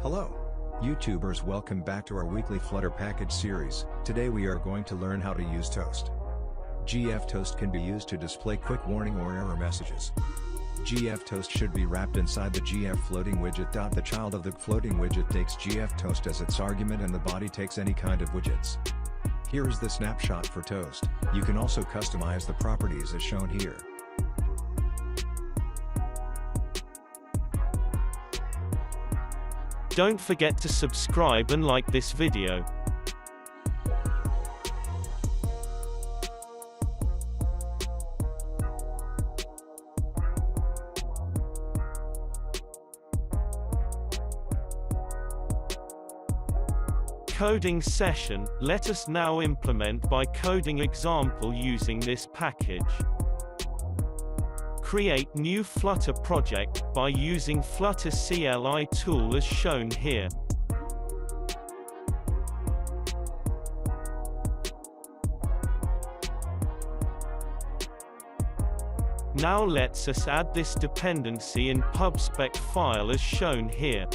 Hello, YouTubers, welcome back to our weekly Flutter package series. Today we are going to learn how to use Toast. GF Toast can be used to display quick warning or error messages. GF Toast should be wrapped inside the GF floating widget. The child of the floating widget takes GF Toast as its argument and the body takes any kind of widgets. Here is the snapshot for Toast. You can also customize the properties as shown here. Don't forget to subscribe and like this video. Coding session. Let us now implement by coding example using this package. Create new Flutter project by using Flutter CLI tool as shown here. Now let's us add this dependency in pubspec file as shown here.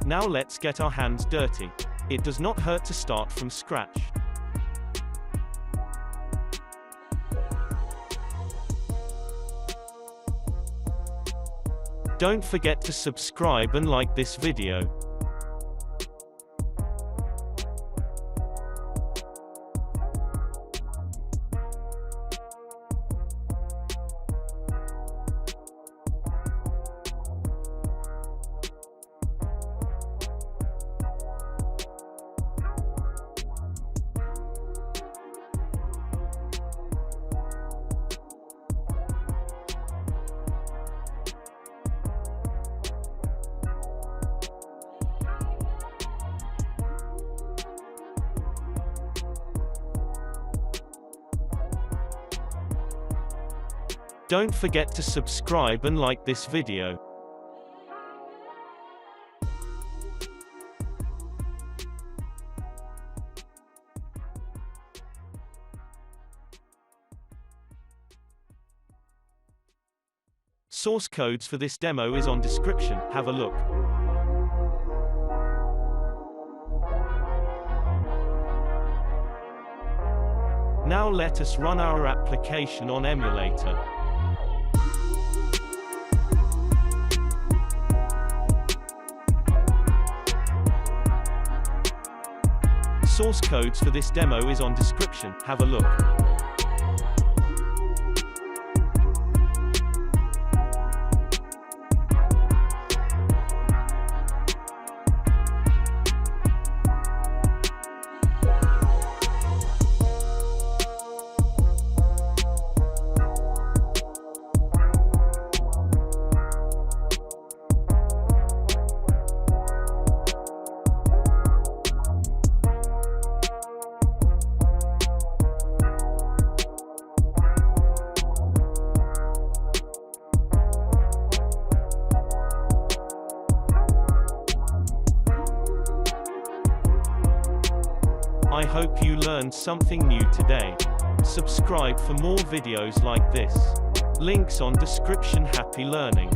Now let's get our hands dirty. It does not hurt to start from scratch. Don't forget to subscribe and like this video. Don't forget to subscribe and like this video. Source codes for this demo is on description. Have a look. Now let us run our application on emulator. Source codes for this demo is on description. Have a look. I hope you learned something new today. Subscribe for more videos like this. Links on description. Happy learning.